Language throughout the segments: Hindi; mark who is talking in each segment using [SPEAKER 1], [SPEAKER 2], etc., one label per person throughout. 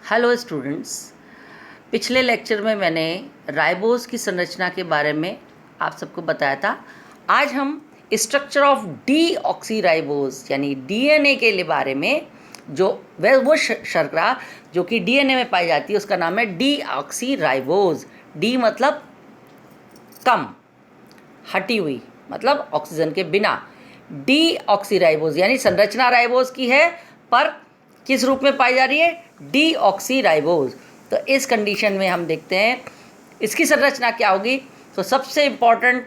[SPEAKER 1] हेलो स्टूडेंट्स, पिछले लेक्चर में मैंने राइबोस की संरचना के बारे में आप सबको बताया था। आज हम स्ट्रक्चर ऑफ डीऑक्सीराइबोस यानी डीएनए के बारे में, जो वो शर्करा जो कि डीएनए में पाई जाती है उसका नाम है डीऑक्सीराइबोस। डी मतलब कम, हटी हुई, मतलब ऑक्सीजन के बिना। डीऑक्सीराइबोस यानी संरचना राइबोस की है पर किस रूप में पाई जा रही है? डीऑक्सीराइबोस। तो इस कंडीशन में हम देखते हैं इसकी संरचना क्या होगी। तो सबसे इम्पॉर्टेंट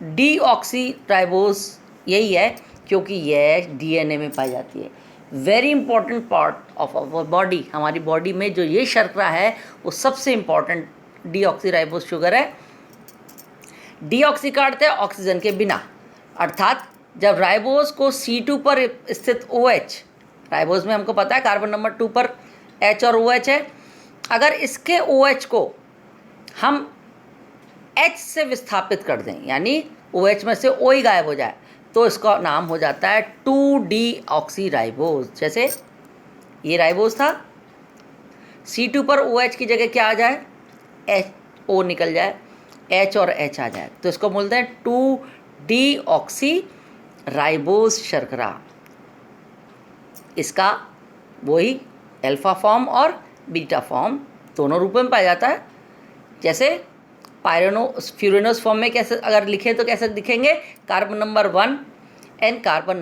[SPEAKER 1] डीऑक्सीराइबोस यही है क्योंकि यह डीएनए में पाई जाती है। Very important part of our body. हमारी बॉडी में जो ये शर्करा है वो सबसे इम्पॉर्टेंट डीऑक्सीराइबोस शुगर है। डीऑक्सी का अर्थ है ऑक्सीजन के बिना, अर्थात जब राइबोस को C2 पर स्थित OH, राइबोस में हमको पता है कार्बन नंबर 2 पर H और OH है, अगर इसके OH को हम H से विस्थापित कर दें यानी OH में से O ही गायब हो जाए तो इसका नाम हो जाता है 2-डीऑक्सीराइबोस। जैसे ये राइबोस था, C2 पर OH की जगह क्या आ जाए? O निकल जाए, H और H आ जाए तो इसको बोलते हैं 2-डीऑक्सीराइबोस शर्करा। इसका वही अल्फा फॉर्म और बीटा फॉर्म दोनों रूपों में पाया जाता है। जैसे फ्यूरेनोस फॉर्म में कैसे अगर लिखें तो कैसे दिखेंगे? Carbon number 1 and carbon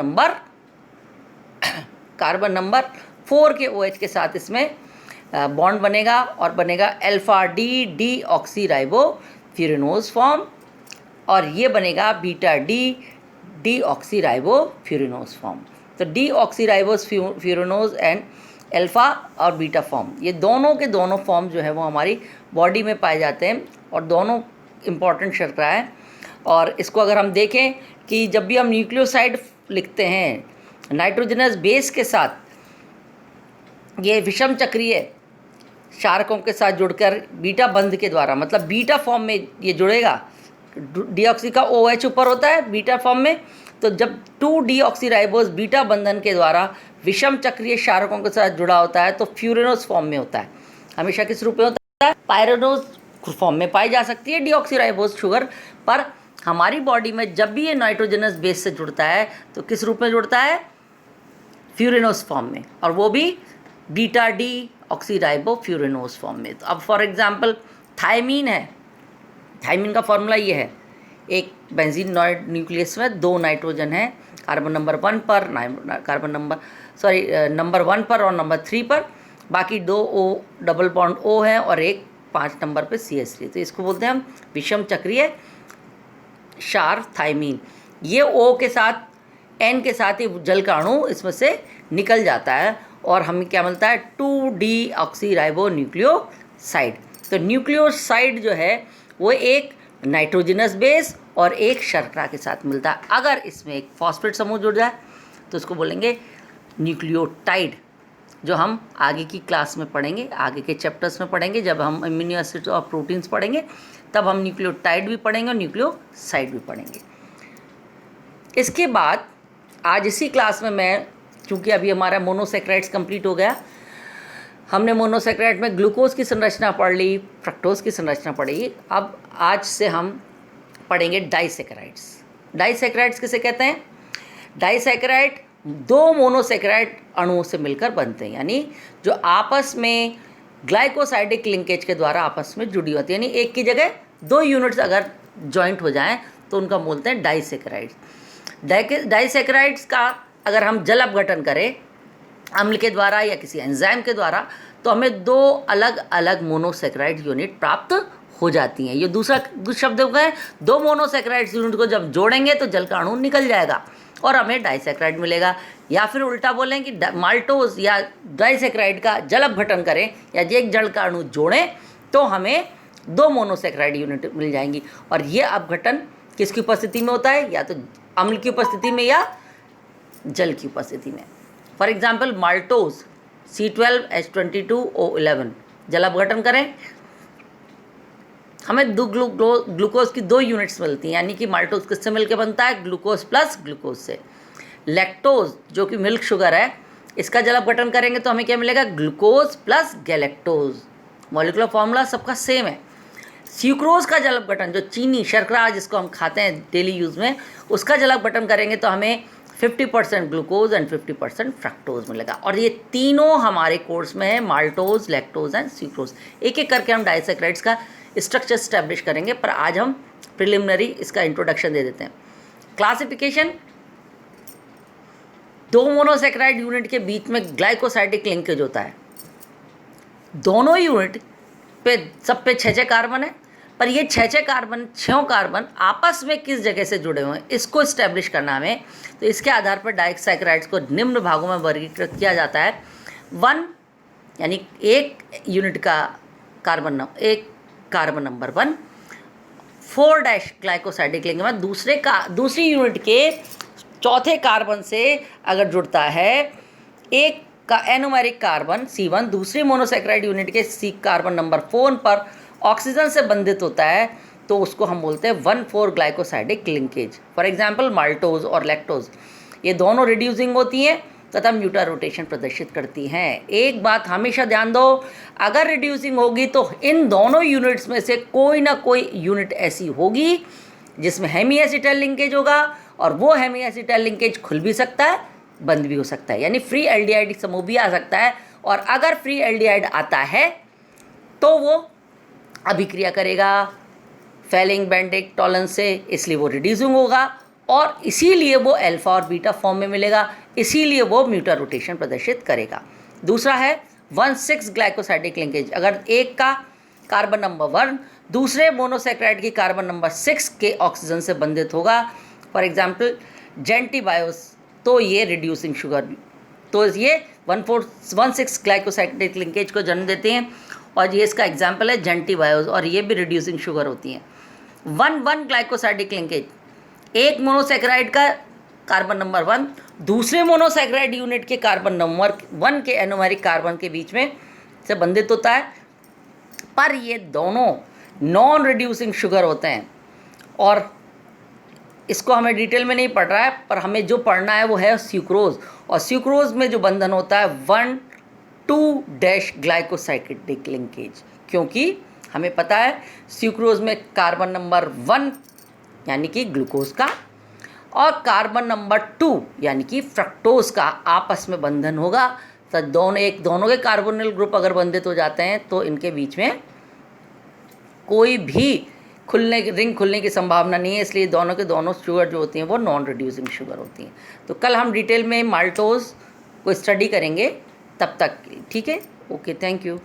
[SPEAKER 1] number 4 के OH के साथ इसमें बॉन्ड बनेगा और बनेगा अल्फा डी डीऑक्सीराइबो फ्यूरेनोस फॉर्म, और ये बनेगा बीटा डी डीऑक्सीराइबो फ्यूरेनोस फॉर्म। तो डीऑक्सीराइबोस फ्यूरेनोस एंड अल्फा और बीटा फॉर्म, ये दोनों के दोनों फॉर्म जो है वो हमारी बॉडी में पाए जाते हैं और दोनों इम्पॉर्टेंट शर्करा है। और इसको अगर हम देखें कि जब भी हम न्यूक्लियोसाइड लिखते हैं नाइट्रोजनस बेस के साथ, ये विषम चक्रीय क्षारकों के साथ जुड़कर बीटा बंध के द्वारा, मतलब बीटा फॉर्म में ये जुड़ेगा। डीऑक्सी का OH ऊपर होता है बीटा फॉर्म में, तो जब 2-डीऑक्सीराइबोस बीटा बंधन के द्वारा विषम चक्रीय क्षारकों के साथ जुड़ा होता है तो फ्यूरेनोस फॉर्म में होता है। हमेशा किस रूप में होता है? पायरेनोस फॉर्म में पाई जा सकती है डीऑक्सीराइबोस शुगर, पर हमारी बॉडी में जब भी ये नाइट्रोजनस बेस से जुड़ता है तो किस रूप में जुड़ता है? फ्यूरेनोस फॉर्म में, और वो भी बीटा डीऑक्सीराइबो फ्यूरेनोस फॉर्म में। तो अब फॉर एग्जाम्पल थायमीन है, थायमीन का फॉर्मूला ये है, एक बेंजीन न्यूक्लियस में 2 नाइट्रोजन है, कार्बन नंबर 1 पर नंबर 1 पर और नंबर 3 पर, बाकी 2 O डबल बॉन्ड O है और एक 5 नंबर पे CH3। तो इसको बोलते हैं हम विषम चक्रीय क्षार थायमीन। ये O के साथ N के साथ ही जल का अणु इसमें से निकल जाता है और हमें क्या मिलता है? 2-डीऑक्सीराइबो न्यूक्लियोसाइड। तो न्यूक्लियोसाइड जो है वो एक नाइट्रोजनस बेस और एक शर्करा के साथ मिलता है। अगर इसमें एक फॉस्फेट समूह जुड़ जाए तो इसको बोलेंगे न्यूक्लियोटाइड, जो हम आगे की क्लास में पढ़ेंगे, आगे के चैप्टर्स में पढ़ेंगे। जब हम अमीनो एसिड्स और प्रोटीन्स पढ़ेंगे तब हम न्यूक्लियोटाइड भी पढ़ेंगे और न्यूक्लियोसाइड भी पढ़ेंगे। इसके बाद आज इसी क्लास में मैं, चूँकि अभी हमारा मोनोसेक्राइड्स कंप्लीट हो गया, हमने मोनोसेक्राइड में ग्लूकोज की संरचना पढ़ ली, फ्रक्टोज की संरचना पढ़ी। अब आज से हम पढ़ेंगे डाइसेक्राइड्स। डाइसेक्राइड्स किसे कहते हैं? डाइसेक्राइड 2 मोनोसेक्राइड अणुओं से मिलकर बनते हैं, यानी जो आपस में ग्लाइकोसाइडिक लिंकेज के द्वारा आपस में जुड़ी होती है, यानी एक की जगह 2 यूनिट्स अगर जॉइंट हो जाएं तो उनका बोलते हैं डाइसेक्राइड्स। डाइसेक्राइड्स का अगर हम जल अपघटन करें अम्ल के द्वारा या किसी एंजाइम के द्वारा तो हमें 2 अलग अलग मोनोसेक्राइड यूनिट प्राप्त हो जाती हैं। ये दूसरा शब्द हो गया, 2 मोनोसेक्राइड यूनिट को जब जोड़ेंगे तो जल का अणु निकल जाएगा और हमें डाइसेक्राइड मिलेगा। या फिर उल्टा बोलें कि माल्टोज या डाइसेक्राइड का जल अपघटन करें या एक जल का अणु जोड़ें तो हमें 2 मोनोसेक्राइड यूनिट मिल जाएंगी। और ये अपघटन किसकी उपस्थिति में होता है? या तो अम्ल की उपस्थिति में या जल की उपस्थिति में। फॉर एग्जाम्पल माल्टोज C12H22O11 जल अपघटन करें, हमें ग्लूकोज की 2 यूनिट्स मिलती हैं, यानी कि माल्टोज किससे मिलकर बनता है? ग्लूकोज प्लस ग्लूकोज से। लैक्टोज जो कि मिल्क शुगर है, इसका जल अपघटन करेंगे तो हमें क्या मिलेगा, glucose plus galactose. Molecular formula सबका सेम है। स्यूक्रोज का जल अपघटन, जो चीनी शर्करा जिसको हम खाते हैं डेली यूज़ में, उसका जल अपघटन करेंगे तो हमें 50% ग्लूकोज एंड 50% फ्रक्टोज मिलेगा। और ये तीनों हमारे कोर्स में है, माल्टोज, लैक्टोज एंड स्यूक्रोज। एक एक करके हम डाइसैकेराइड्स का स्ट्रक्चर स्टैब्लिश करेंगे, पर आज हम प्रिलिमिनरी इसका इंट्रोडक्शन दे देते हैं। क्लासिफिकेशन, दो मोनोसैकेराइड यूनिट के बीच में ग्लाइकोसाइडिक लिंकेज होता है। दोनों यूनिट पे सब पे 6 कार्बन है, पर ये 6 कार्बन आपस में किस जगह से जुड़े हुए हैं इसको इस्टेब्लिश करना हमें। तो इसके आधार पर डाइसैकेराइड्स को निम्न भागों में वर्गीकृत किया जाता है। 1 यानी एक यूनिट का एक कार्बन नंबर 1 4' ग्लाइकोसाइडिक लिंक में दूसरी यूनिट के चौथे कार्बन से अगर जुड़ता है, एक का एनोमेरिक कार्बन C1 दूसरी मोनोसैकेराइड यूनिट के C कार्बन नंबर 4 पर ऑक्सीजन से बंधित होता है, तो उसको हम बोलते हैं 1,4 glycosidic linkage. For example maltose और लैक्टोज, ये दोनों रिड्यूसिंग होती हैं तथा म्यूटा रोटेशन प्रदर्शित करती हैं। एक बात हमेशा ध्यान दो, अगर रिड्यूसिंग होगी तो इन दोनों यूनिट्स में से कोई ना कोई यूनिट ऐसी होगी जिसमें हेमी एसिटाइल लिंकेज होगा, और वो हेमी एसिटाइल लिंकेज खुल भी सकता है, बंद भी हो सकता है, यानी फ्री एल्डिहाइड समूह भी आ सकता है। और अगर फ्री एल्डिहाइड आता है तो वो अभिक्रिया करेगा फेलिंग बेंडिक टॉलन से, इसलिए वो रिड्यूसिंग होगा और इसीलिए वो अल्फा और बीटा फॉर्म में मिलेगा, इसीलिए वो म्यूटा रोटेशन प्रदर्शित करेगा। दूसरा है 1,6 ग्लाइकोसाइडिक लिंकेज। अगर एक का कार्बन नंबर 1 दूसरे मोनोसैकेराइड की कार्बन नंबर 6 के ऑक्सीजन से बंधित होगा, फॉर एग्जाम्पल जेंटीबायोस, तो ये रिड्यूसिंग शुगर, तो ये 1,6 ग्लाइकोसाइडिक लिंकेज को जन्म देते हैं। और ये इसका एग्जाम्पल है जेंटीबायोस, और ये भी रिड्यूसिंग शुगर होती हैं। 1,1 ग्लाइकोसाइडिक लिंकेज, एक मोनोसैकेराइड का कार्बन नंबर 1 दूसरे मोनोसैकेराइड यूनिट के कार्बन नंबर 1 के एनोमेरिक कार्बन के बीच में से बंधित होता है, पर ये दोनों नॉन रिड्यूसिंग शुगर होते हैं। और इसको हमें डिटेल में नहीं पढ़ रहा है, पर हमें जो पढ़ना है वो है स्यूक्रोज, और स्यूक्रोज में जो बंधन होता है 1,2' ग्लाइकोसाइडिक लिंकेज, क्योंकि हमें पता है स्यूक्रोज में कार्बन नंबर 1 यानी कि ग्लूकोज का और कार्बन नंबर 2 यानी कि फ्रक्टोज का आपस में बंधन होगा। तो दोनों के कार्बोनिल ग्रुप अगर बंधित हो जाते हैं तो इनके बीच में कोई भी रिंग खुलने की संभावना नहीं है, इसलिए दोनों के दोनों शुगर जो होती हैं वो नॉन रिड्यूसिंग शुगर होती हैं। तो कल हम डिटेल में माल्टोज को स्टडी करेंगे, तब तक ठीक है, ओके, थैंक यू।